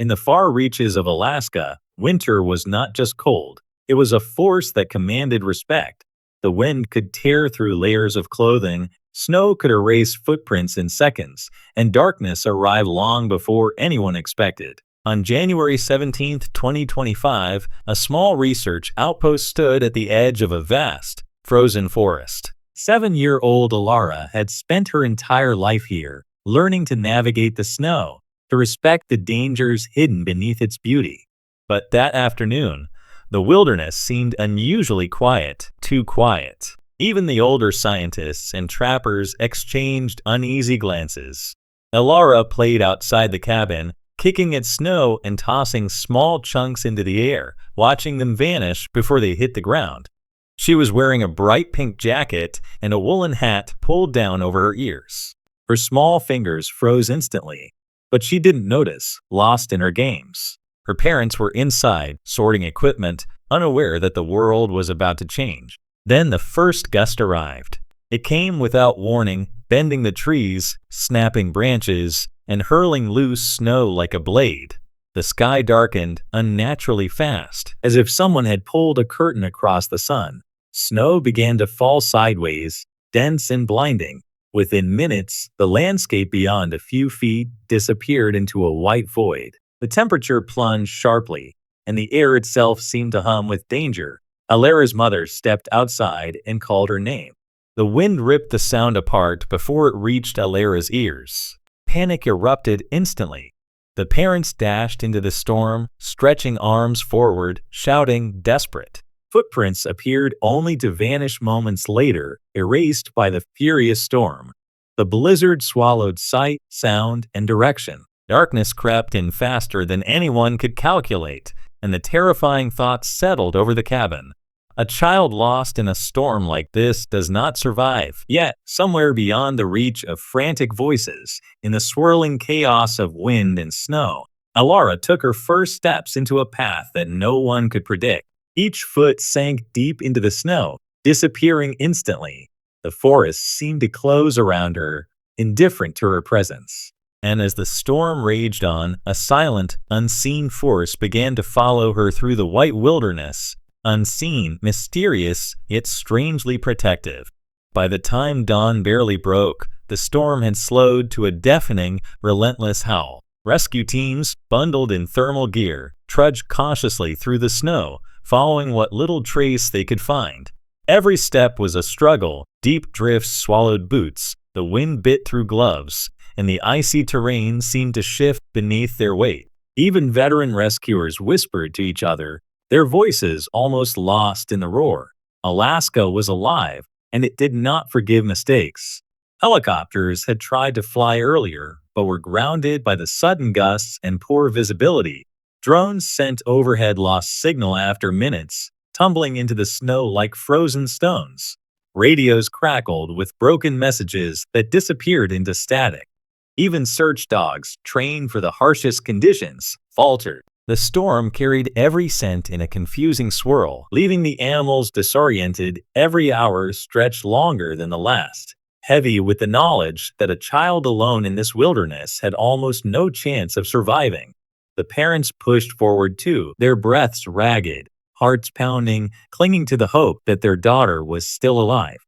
In the far reaches of Alaska, winter was not just cold, it was a force that commanded respect. The wind could tear through layers of clothing, snow could erase footprints in seconds, and darkness arrived long before anyone expected. On January 17, 2025, a small research outpost stood at the edge of a vast, frozen forest. 7-year-old Alara had spent her entire life here, learning to navigate the snow, to respect the dangers hidden beneath its beauty. But that afternoon, the wilderness seemed unusually quiet, too quiet. Even the older scientists and trappers exchanged uneasy glances. Alara played outside the cabin, kicking at snow and tossing small chunks into the air, watching them vanish before they hit the ground. She was wearing a bright pink jacket and a woolen hat pulled down over her ears. Her small fingers froze instantly, but she didn't notice, lost in her games. Her parents were inside, sorting equipment, unaware that the world was about to change. Then the first gust arrived. It came without warning, bending the trees, snapping branches, and hurling loose snow like a blade. The sky darkened unnaturally fast, as if someone had pulled a curtain across the sun. Snow began to fall sideways, dense and blinding. Within minutes, the landscape beyond a few feet disappeared into a white void. The temperature plunged sharply, and the air itself seemed to hum with danger. Alara's mother stepped outside and called her name. The wind ripped the sound apart before it reached Alara's ears. Panic erupted instantly. The parents dashed into the storm, stretching arms forward, shouting, desperate. Footprints appeared only to vanish moments later, erased by the furious storm. The blizzard swallowed sight, sound, and direction. Darkness crept in faster than anyone could calculate, and the terrifying thought settled over the cabin. A child lost in a storm like this does not survive. Yet, somewhere beyond the reach of frantic voices, in the swirling chaos of wind and snow, Alara took her first steps into a path that no one could predict. Each foot sank deep into the snow, disappearing instantly. The forest seemed to close around her, indifferent to her presence. And as the storm raged on, a silent, unseen force began to follow her through the white wilderness, unseen, mysterious, yet strangely protective. By the time dawn barely broke, the storm had slowed to a deafening, relentless howl. Rescue teams, bundled in thermal gear, trudged cautiously through the snow, following what little trace they could find. Every step was a struggle. Deep drifts swallowed boots, the wind bit through gloves, and the icy terrain seemed to shift beneath their weight. Even veteran rescuers whispered to each other, their voices almost lost in the roar. Alaska was alive, and it did not forgive mistakes. Helicopters had tried to fly earlier, but were grounded by the sudden gusts and poor visibility. Drones sent overhead lost signal after minutes, tumbling into the snow like frozen stones. Radios crackled with broken messages that disappeared into static. Even search dogs, trained for the harshest conditions, faltered. The storm carried every scent in a confusing swirl, leaving the animals disoriented. Every hour stretched longer than the last, heavy with the knowledge that a child alone in this wilderness had almost no chance of surviving. The parents pushed forward too, their breaths ragged, hearts pounding, clinging to the hope that their daughter was still alive.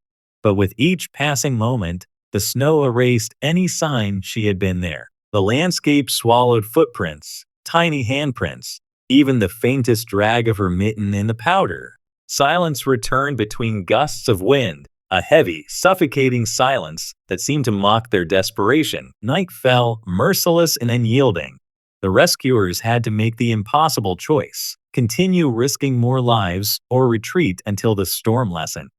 But with each passing moment, the snow erased any sign she had been there. The landscape swallowed footprints, tiny handprints, even the faintest drag of her mitten in the powder. Silence returned between gusts of wind, a heavy, suffocating silence that seemed to mock their desperation. Night fell, merciless and unyielding. The rescuers had to make the impossible choice: continue risking more lives or retreat until the storm lessened.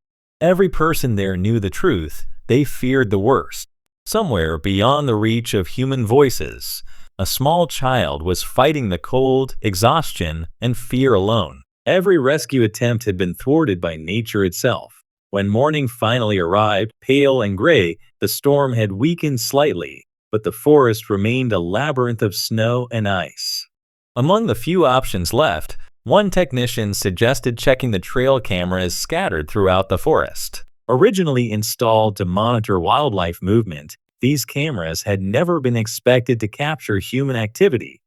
Every person there knew the truth. They feared the worst. Somewhere beyond the reach of human voices, a small child was fighting the cold, exhaustion, and fear alone. Every rescue attempt had been thwarted by nature itself. When morning finally arrived, pale and gray, the storm had weakened slightly, but the forest remained a labyrinth of snow and ice. Among the few options left, one technician suggested checking the trail cameras scattered throughout the forest. Originally installed to monitor wildlife movement, these cameras had never been expected to capture human activity.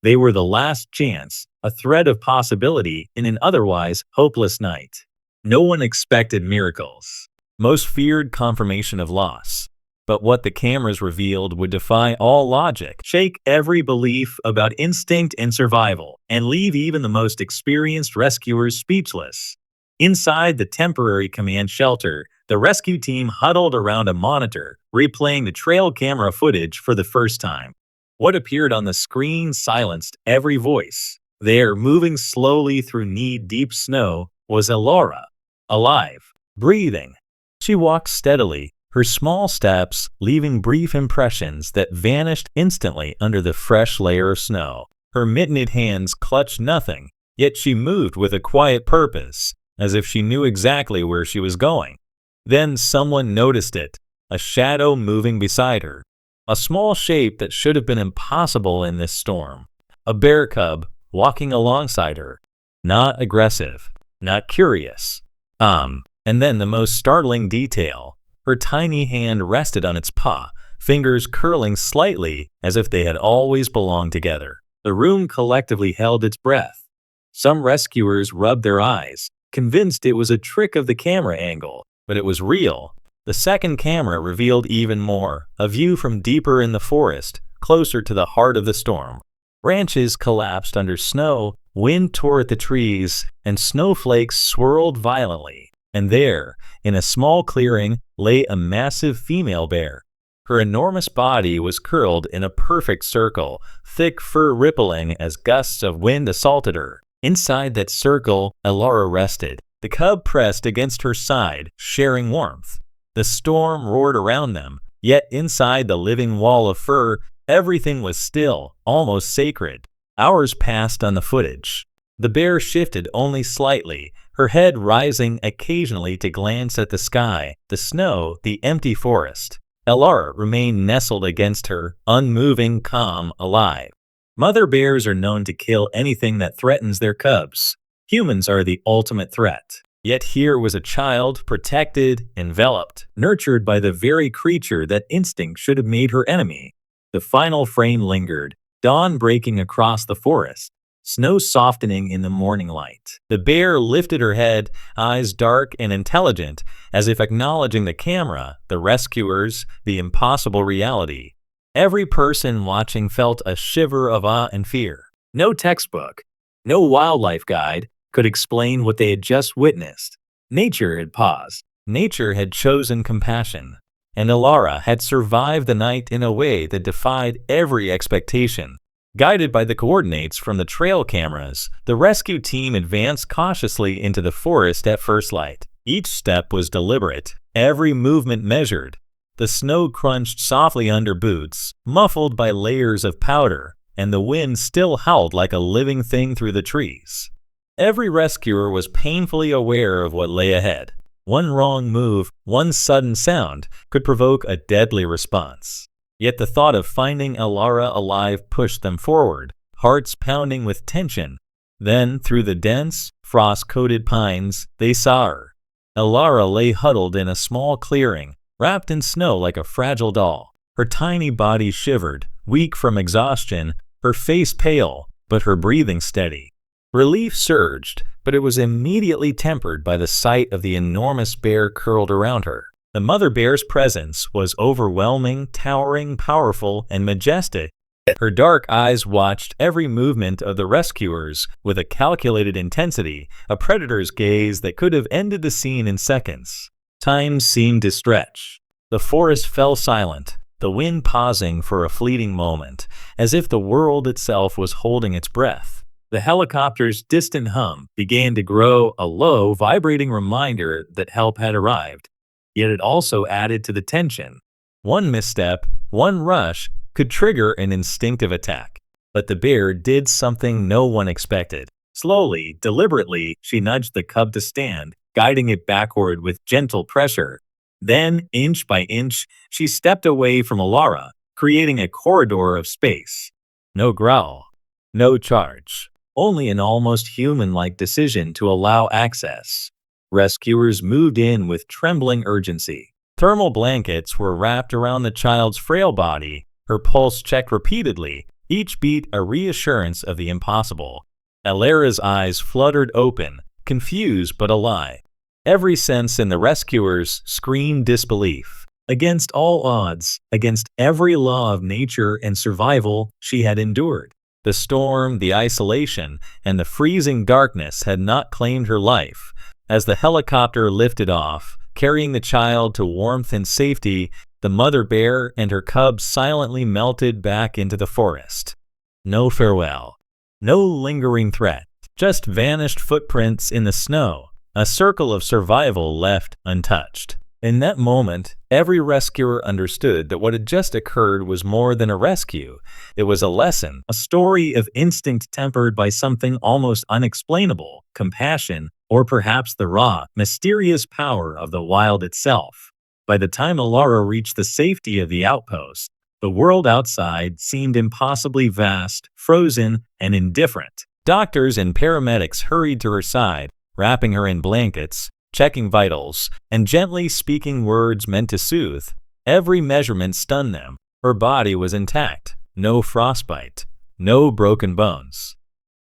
They were the last chance, a thread of possibility in an otherwise hopeless night. No one expected miracles. Most feared confirmation of loss. But what the cameras revealed would defy all logic, shake every belief about instinct and survival, and leave even the most experienced rescuers speechless. Inside the temporary command shelter, the rescue team huddled around a monitor, replaying the trail camera footage for the first time. What appeared on the screen silenced every voice. There, moving slowly through knee-deep snow, was Elora, alive, breathing. She walked steadily, her small steps leaving brief impressions that vanished instantly under the fresh layer of snow. Her mittened hands clutched nothing, yet she moved with a quiet purpose, as if she knew exactly where she was going. Then someone noticed it, a shadow moving beside her. A small shape that should have been impossible in this storm. A bear cub walking alongside her. Not aggressive, not curious. And then the most startling detail. Her tiny hand rested on its paw, fingers curling slightly as if they had always belonged together. The room collectively held its breath. Some rescuers rubbed their eyes, convinced it was a trick of the camera angle, but it was real. The second camera revealed even more, a view from deeper in the forest, closer to the heart of the storm. Branches collapsed under snow, wind tore at the trees, and snowflakes swirled violently. And there, in a small clearing, lay a massive female bear. Her enormous body was curled in a perfect circle, thick fur rippling as gusts of wind assaulted her. Inside that circle, Elora rested. The cub pressed against her side, sharing warmth. The storm roared around them, yet inside the living wall of fur, everything was still, almost sacred. Hours passed on the footage. The bear shifted only slightly, her head rising occasionally to glance at the sky, the snow, the empty forest. Elora remained nestled against her, unmoving, calm, alive. Mother bears are known to kill anything that threatens their cubs. Humans are the ultimate threat. Yet here was a child, protected, enveloped, nurtured by the very creature that instinct should have made her enemy. The final frame lingered, dawn breaking across the forest, snow softening in the morning light. The bear lifted her head, eyes dark and intelligent, as if acknowledging the camera, the rescuers, the impossible reality. Every person watching felt a shiver of awe and fear. No textbook, no wildlife guide could explain what they had just witnessed. Nature had paused. Nature had chosen compassion. And Elora had survived the night in a way that defied every expectation. Guided by the coordinates from the trail cameras, the rescue team advanced cautiously into the forest at first light. Each step was deliberate, every movement measured. The snow crunched softly under boots, muffled by layers of powder, and the wind still howled like a living thing through the trees. Every rescuer was painfully aware of what lay ahead. One wrong move, one sudden sound, could provoke a deadly response. Yet the thought of finding Elora alive pushed them forward, hearts pounding with tension. Then, through the dense, frost-coated pines, they saw her. Elora lay huddled in a small clearing, wrapped in snow like a fragile doll. Her tiny body shivered, weak from exhaustion, her face pale, but her breathing steady. Relief surged, but it was immediately tempered by the sight of the enormous bear curled around her. The mother bear's presence was overwhelming, towering, powerful, and majestic. Her dark eyes watched every movement of the rescuers with a calculated intensity, a predator's gaze that could have ended the scene in seconds. Time seemed to stretch. The forest fell silent, the wind pausing for a fleeting moment, as if the world itself was holding its breath. The helicopter's distant hum began to grow, a low, vibrating reminder that help had arrived. Yet it also added to the tension. One misstep, one rush, could trigger an instinctive attack. But the bear did something no one expected. Slowly, deliberately, she nudged the cub to stand, guiding it backward with gentle pressure. Then, inch by inch, she stepped away from Elora, creating a corridor of space. No growl, no charge. Only an almost human-like decision to allow access. Rescuers moved in with trembling urgency. Thermal blankets were wrapped around the child's frail body, her pulse checked repeatedly, each beat a reassurance of the impossible. Alara's eyes fluttered open, confused but alive. Every sense in the rescuers screamed disbelief. Against all odds, against every law of nature and survival she had endured. The storm, the isolation, and the freezing darkness had not claimed her life. As the helicopter lifted off, carrying the child to warmth and safety, the mother bear and her cubs silently melted back into the forest. No farewell. No lingering threat. Just vanished footprints in the snow. A circle of survival left untouched. In that moment, every rescuer understood that what had just occurred was more than a rescue. It was a lesson, a story of instinct tempered by something almost unexplainable, compassion, or perhaps the raw, mysterious power of the wild itself. By the time Alara reached the safety of the outpost, the world outside seemed impossibly vast, frozen, and indifferent. Doctors and paramedics hurried to her side, wrapping her in blankets, checking vitals, and gently speaking words meant to soothe. Every measurement stunned them. Her body was intact. No frostbite. No broken bones.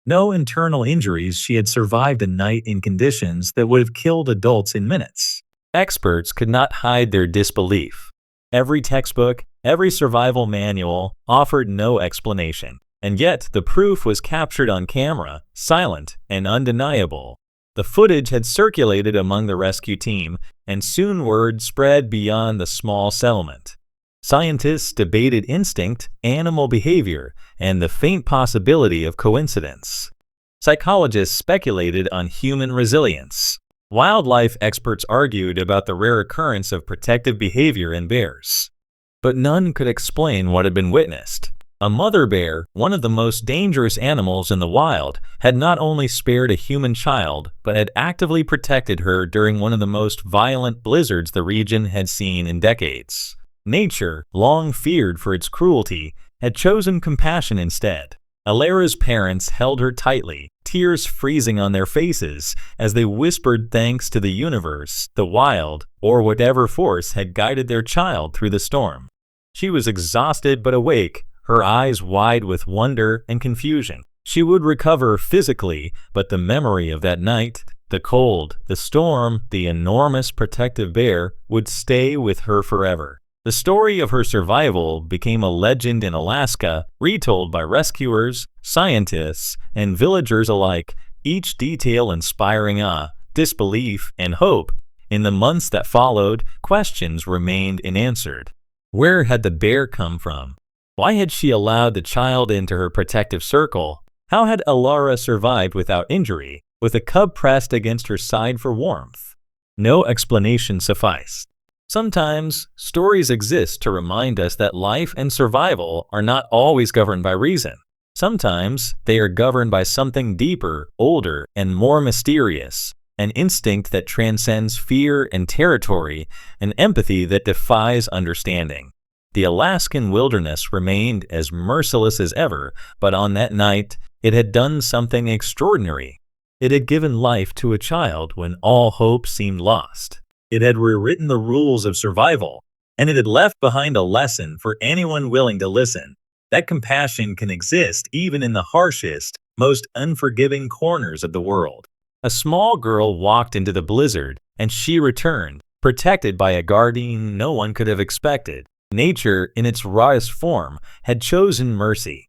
No internal injuries. She had survived a night in conditions that would have killed adults in minutes. Experts could not hide their disbelief. Every textbook, every survival manual offered no explanation. And yet the proof was captured on camera, silent and undeniable. The footage had circulated among the rescue team, and soon word spread beyond the small settlement. Scientists debated instinct, animal behavior, and the faint possibility of coincidence. Psychologists speculated on human resilience. Wildlife experts argued about the rare occurrence of protective behavior in bears. But none could explain what had been witnessed. A mother bear, one of the most dangerous animals in the wild, had not only spared a human child, but had actively protected her during one of the most violent blizzards the region had seen in decades. Nature, long feared for its cruelty, had chosen compassion instead. Alara's parents held her tightly, tears freezing on their faces as they whispered thanks to the universe, the wild, or whatever force had guided their child through the storm. She was exhausted but awake, her eyes wide with wonder and confusion. She would recover physically, but the memory of that night, the cold, the storm, the enormous protective bear, would stay with her forever. The story of her survival became a legend in Alaska, retold by rescuers, scientists, and villagers alike, each detail inspiring awe, disbelief, and hope. In the months that followed, questions remained unanswered. Where had the bear come from? Why had she allowed the child into her protective circle? How had Alara survived without injury, with a cub pressed against her side for warmth? No explanation sufficed. Sometimes, stories exist to remind us that life and survival are not always governed by reason. Sometimes, they are governed by something deeper, older, and more mysterious. An instinct that transcends fear and territory, an empathy that defies understanding. The Alaskan wilderness remained as merciless as ever, but on that night, it had done something extraordinary. It had given life to a child when all hope seemed lost. It had rewritten the rules of survival, and it had left behind a lesson for anyone willing to listen. That compassion can exist even in the harshest, most unforgiving corners of the world. A small girl walked into the blizzard, and she returned, protected by a guardian no one could have expected. Nature, in its rawest form, had chosen mercy.